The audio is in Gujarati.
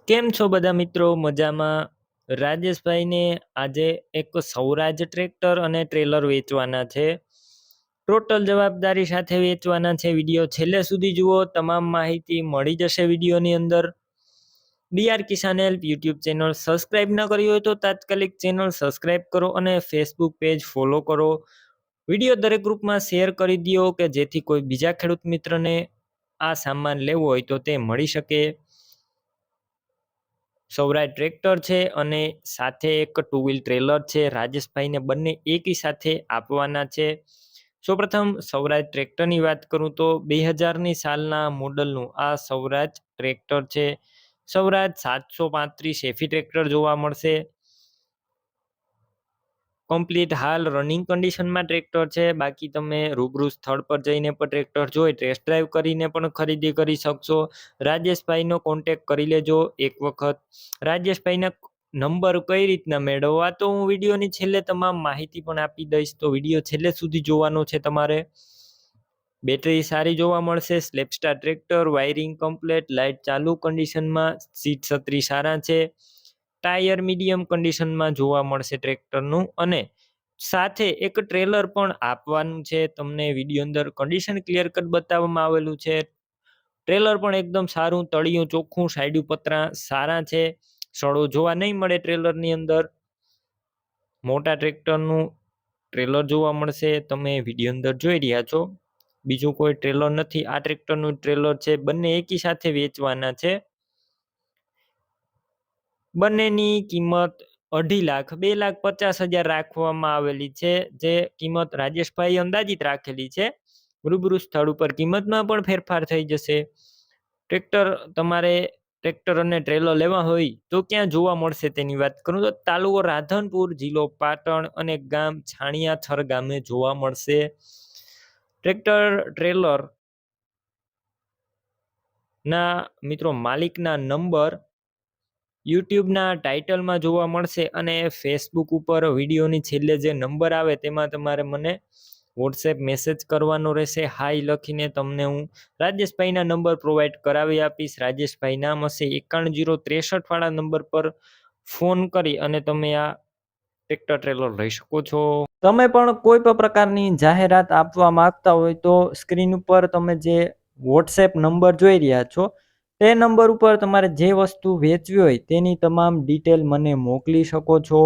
કેમ છો બધા મિત્રો? મજામાં? રાજેશભાઈને આજે એક સ્વરાજ ટ્રેક્ટર અને ટ્રેલર વેચવાના છે. ટોટલ જવાબદારી સાથે વેચવાના છે. વિડીયો છેલ્લે સુધી જુઓ, તમામ માહિતી મળી જશે વિડીયોની અંદર. બીઆર કિસાન હેલ્પ યુટ્યુબ ચેનલ સબસ્ક્રાઇબ ન કરી હોય તો તાત્કાલિક ચેનલ સબસ્ક્રાઇબ કરો અને ફેસબુક પેજ ફોલો કરો. વિડીયો દરેક ગ્રુપમાં શેર કરી દો કે જેથી કોઈ બીજા ખેડૂત મિત્રને આ સામાન લેવો હોય તો તે મળી શકે. સ્વરાજ ટ્રેક્ટર છે અને સાથે એક ટુ વ્હીલ ટ્રેલર છે. રાજેશભાઈને બંને એકી સાથે આપવાના છે. સૌપ્રથમ સ્વરાજ ટ્રેક્ટરની વાત કરું તો 2000ની સાલના મોડલનું આ સ્વરાજ ટ્રેક્ટર છે. સ્વરાજ 735 એફી ટ્રેક્ટર જોવા મળશે. કમ્પ્લીટ હાલ રનિંગ કન્ડિશનમાં ટ્રેક્ટર છે. બાકી તમે રૂબરૂ સ્થળ પર જઈને પણ ટ્રેક્ટર જોઈ ટેસ્ટ ડ્રાઈવ કરીને પણ ખરીદી કરી શકશો. રાજેશભાઈનો કોન્ટેક કરી લેજો એક વખત. રાજેશભાઈના નંબર કઈ રીતના મેળવવા તો હું વિડીયોની છેલ્લે તમામ માહિતી પણ આપી દઈશ, તો વિડીયો છેલ્લે સુધી જોવાનો છે તમારે. બેટરી સારી જોવા મળશે. સ્લેપસ્ટાર ટ્રેક્ટર, વાયરિંગ કમ્પ્લેટ, લાઇટ ચાલુ કન્ડિશનમાં, સીટ છત્રી સારા છે. ટાયર મીડિયમ કન્ડિશનમાં જોવા મળશે ટ્રેક્ટરનું. અને સાથે એક ટ્રેલર પણ આપવાનું છે તમને. વિડીયો અંદર કન્ડિશન ક્લિયર કટ બતાવવામાં આવેલું છે. ટ્રેલર પણ એકદમ સારું, તળિયું ચોખ્ખું, સાઈડ પતરા સારા છે. સડો જોવા નહીં મળે ટ્રેલરની અંદર. મોટા ટ્રેક્ટરનું ટ્રેલર જોવા મળશે, તમે વિડીયો અંદર જોઈ રહ્યા છો. બીજું કોઈ ટ્રેલર નથી, આ ટ્રેક્ટરનું ટ્રેલર છે. બંને એકી સાથે વેચવાના છે. બંનેની કિંમત 2.5 લાખ 2,50,000 રાખવામાં આવેલી છે. જે કિંમત રાજેશભાઈ અંદાજિત રાખેલી છે. રૂબરૂ સ્થળ ઉપર કિંમતમાં પણ ફેરફાર થઈ જશે. ટ્રેક્ટર તમારે ટ્રેક્ટર અને ટ્રેલર લેવા હોય તો ક્યાં જોવા મળશે તેની વાત કરું તો તાલુકો રાધનપુર, જિલ્લો પાટણ અને ગામ છાણિયાથર ગામે જોવા મળશે. ટ્રેક્ટર ટ્રેલર ના મિત્રો માલિકના નંબર યુટ્યુબના ટાઇટલમાં જોવા મળશે અને ફેસબુક ઉપર વિડીયોની છેલ્લે જે નંબર આવે તેમાં તમારે મને વોટ્સએપ મેસેજ કરવાનો રહેશે. હાઈ લખીને તમને હું રાજેશભાઈના નંબર પ્રોવાઈડ કરાવી આપીશ. રાજેશભાઈ નામ હશે. 91 063 વાળા નંબર પર ફોન કરી અને તમે આ ટ્રેક્ટર ટ્રેલર લઈ શકો છો. તમે પણ કોઈ પણ પ્રકારની જાહેરાત આપવા માંગતા હોય તો સ્ક્રીન ઉપર તમે જે વોટ્સએપ નંબર જોઈ રહ્યા છો તે નંબર ઉપર તમારે જે વસ્તુ વેચવી હોય તેની તમામ ડિટેલ મને મોકલી શકો છો.